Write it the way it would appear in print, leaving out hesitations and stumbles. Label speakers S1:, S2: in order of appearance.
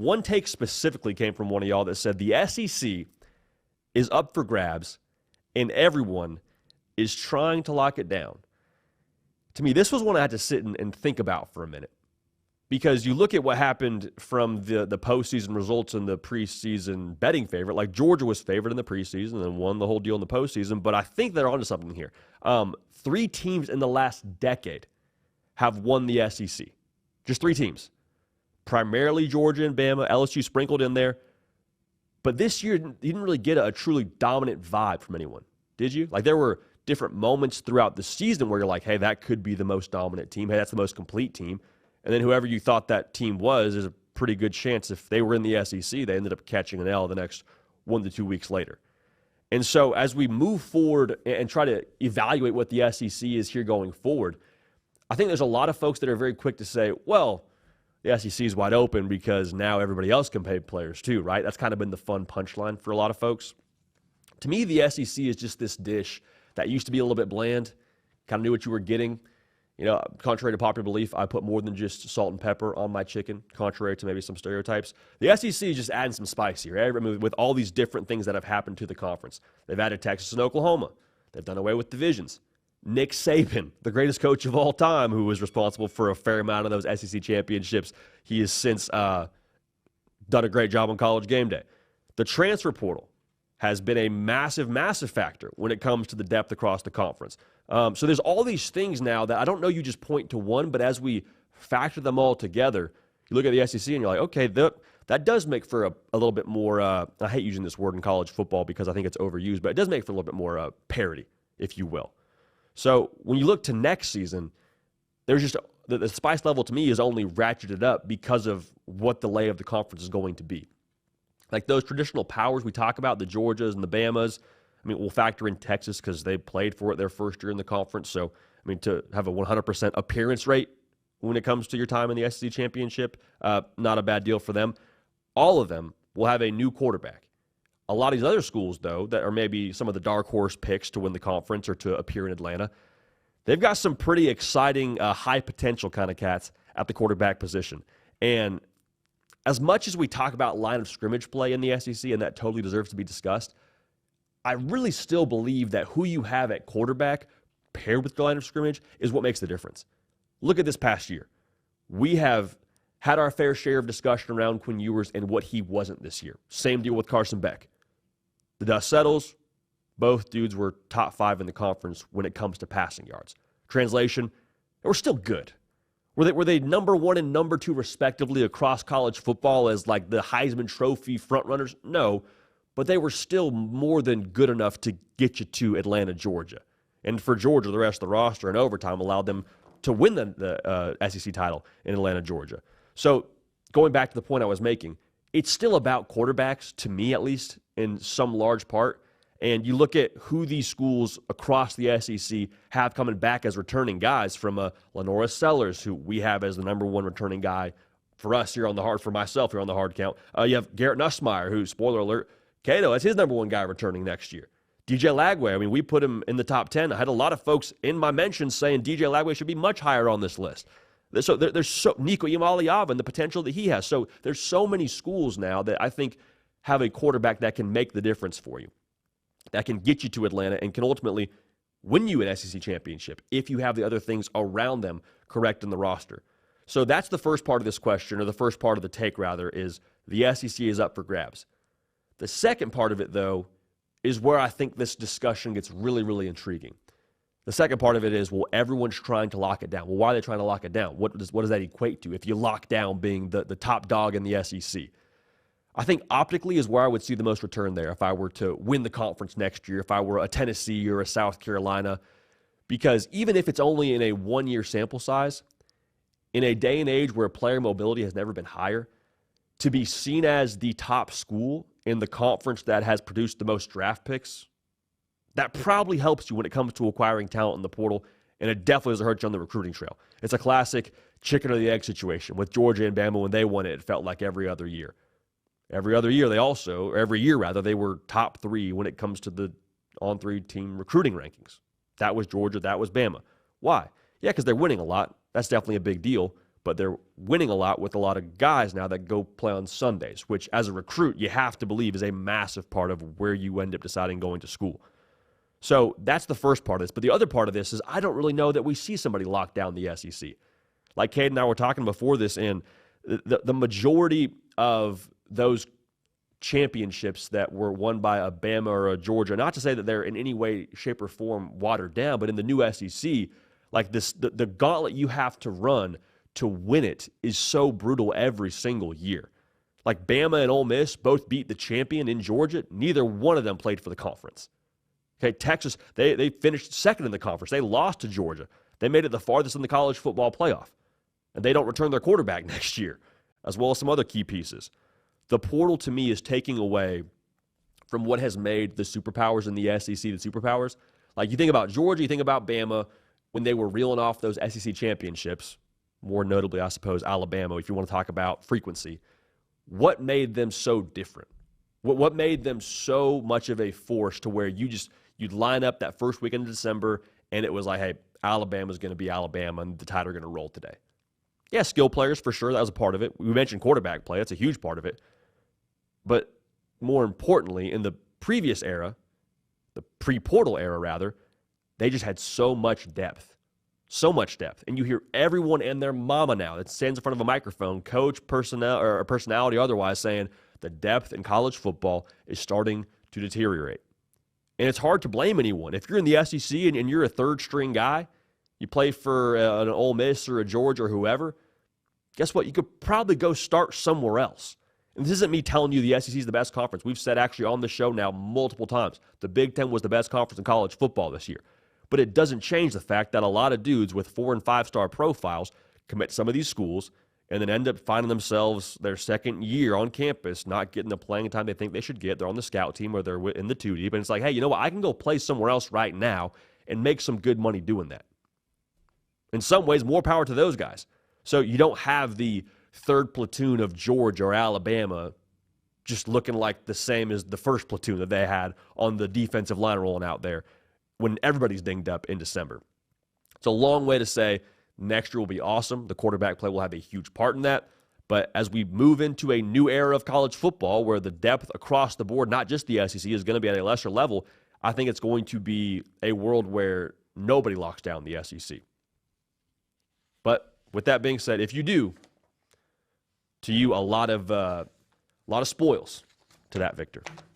S1: one take specifically came from one of y'all that said the SEC is up for grabs and everyone is trying to lock it down. To me, this was one I had to sit and think about for a minute. Because you look at what happened from the postseason results and the preseason betting favorite. Like Georgia was favored in the preseason and then won the whole deal in the postseason. But I think they're onto something here. 3 teams in the last decade have won the SEC. Just 3 teams. Primarily Georgia and Bama, LSU sprinkled in there. But this year, you didn't really get a truly dominant vibe from anyone, did you? Like there were different moments throughout the season where you're like, hey, that could be the most dominant team. Hey, that's the most complete team. And then whoever you thought that team was, there's a pretty good chance if they were in the SEC, they ended up catching an L the next 1 to 2 weeks later. And so as we move forward and try to evaluate what the SEC is here going forward, I think there's a lot of folks that are very quick to say, well, the SEC is wide open because now everybody else can pay players too, right? That's kind of been the fun punchline for a lot of folks. To me, the SEC is just this dish that used to be a little bit bland, kind of knew what you were getting. You know, contrary to popular belief, I put more than just salt and pepper on my chicken, contrary to maybe some stereotypes. The SEC is just adding some spice here, right? I mean, with all these different things that have happened to the conference. They've added Texas and Oklahoma. They've done away with divisions. Nick Saban, the greatest coach of all time, who was responsible for a fair amount of those SEC championships, he has since done a great job on College Game Day. The transfer portal has been a massive, massive factor when it comes to the depth across the conference. So there's all these things now that I don't know you just point to one, but as we factor them all together, you look at the SEC and you're like, okay, that does make for a little bit more, I hate using this word in college football because I think it's overused, but it does make for a little bit more parity, if you will. So when you look to next season, there's just the spice level to me is only ratcheted up because of what the lay of the conference is going to be. Like those traditional powers we talk about, the Georgias and the Bamas, I mean, we'll factor in Texas because they played for it their first year in the conference. So, I mean, to have a 100% appearance rate when it comes to your time in the SEC championship, not a bad deal for them. All of them will have a new quarterback. A lot of these other schools, though, that are maybe some of the dark horse picks to win the conference or to appear in Atlanta, they've got some pretty exciting, high potential kind of cats at the quarterback position. And as much as we talk about line of scrimmage play in the SEC, and that totally deserves to be discussed, I really still believe that who you have at quarterback paired with the line of scrimmage is what makes the difference. Look at this past year. We have had our fair share of discussion around Quinn Ewers and what he wasn't this year. Same deal with Carson Beck. The dust settles. Both dudes were top 5 in the conference when it comes to passing yards. Translation, they were still good. Were they number 1 and number 2 respectively across college football as like the Heisman Trophy frontrunners? No, but they were still more than good enough to get you to Atlanta, Georgia. And for Georgia, the rest of the roster in overtime allowed them to win the SEC title in Atlanta, Georgia. So going back to the point I was making, it's still about quarterbacks, to me at least, in some large part. And you look at who these schools across the SEC have coming back as returning guys, from Lenora Sellers, who we have as the number 1 returning guy for us here on the hard, for myself here on the hard count. You have Garrett Nussmeier, who, spoiler alert, Cato, that's his number 1 guy returning next year. DJ Lagway, I mean, we put him in the top 10. I had a lot of folks in my mentions saying DJ Lagway should be much higher on this list. So there's Nico Imaliava and the potential that he has. So there's so many schools now that I think have a quarterback that can make the difference for you, that can get you to Atlanta and can ultimately win you an SEC championship if you have the other things around them correct in the roster. So that's the first part of this question, or the first part of the take, rather, is the SEC is up for grabs. The second part of it, though, is where I think this discussion gets really, really intriguing. The second part of it is, well, everyone's trying to lock it down. Well, why are they trying to lock it down? What does that equate to if you lock down being the top dog in the SEC? I think optically is where I would see the most return there if I were to win the conference next year, if I were a Tennessee or a South Carolina, because even if it's only in a 1-year sample size, in a day and age where player mobility has never been higher, to be seen as the top school in the conference that has produced the most draft picks, that probably helps you when it comes to acquiring talent in the portal, and it definitely doesn't hurt you on the recruiting trail. It's a classic chicken or the egg situation. With Georgia and Bama, when they won it, it felt like every other year. Every year rather, they were top 3 when it comes to the on-3 team recruiting rankings. That was Georgia, that was Bama. Why? Yeah, because they're winning a lot. That's definitely a big deal. but they're winning a lot with a lot of guys now that go play on Sundays, which as a recruit, you have to believe is a massive part of where you end up deciding going to school. So that's the first part of this. But the other part of this is I don't really know that we see somebody lock down the SEC. Like Cade and I were talking before this, and the majority of those championships that were won by a Bama or a Georgia, not to say that they're in any way, shape, or form watered down, but in the new SEC, like this, the gauntlet you have to run to win it is so brutal every single year. Like Bama and Ole Miss both beat the champion in Georgia. Neither one of them played for the conference. Okay, Texas, they finished second in the conference. They lost to Georgia. They made it the farthest in the college football playoff. And they don't return their quarterback next year, as well as some other key pieces. The portal, to me, is taking away from what has made the superpowers in the SEC the superpowers. Like, you think about Georgia, you think about Bama, when they were reeling off those SEC championships, more notably, I suppose, Alabama, if you want to talk about frequency. What made them so different? What made them so much of a force to where you'd line up that first weekend of December, and it was like, hey, Alabama's going to be Alabama, and the Tide are going to roll today. Yeah, skill players, for sure. That was a part of it. We mentioned quarterback play. That's a huge part of it. But more importantly, in the previous era, the pre-portal era, rather, they just had so much depth. So much depth. And you hear everyone and their mama now that stands in front of a microphone, coach, personnel, or personality otherwise, saying the depth in college football is starting to deteriorate. And it's hard to blame anyone. If you're in the SEC and you're a third-string guy, you play for an Ole Miss or a Georgia or whoever, guess what? You could probably go start somewhere else. And this isn't me telling you the SEC is the best conference. We've said actually on the show now multiple times, the Big Ten was the best conference in college football this year. But it doesn't change the fact that a lot of dudes with 4- and 5-star profiles commit to some of these schools and then end up finding themselves their second year on campus not getting the playing time they think they should get. They're on the scout team or they're in the 2 deep. And it's like, hey, you know what? I can go play somewhere else right now and make some good money doing that. In some ways, more power to those guys. So you don't have the third platoon of Georgia or Alabama just looking like the same as the first platoon that they had on the defensive line rolling out there when everybody's dinged up in December. It's a long way to say next year will be awesome. The quarterback play will have a huge part in that. But as we move into a new era of college football where the depth across the board, not just the SEC, is going to be at a lesser level, I think it's going to be a world where nobody locks down the SEC. But with that being said, if you do, to you, a lot of spoils to that, Victor.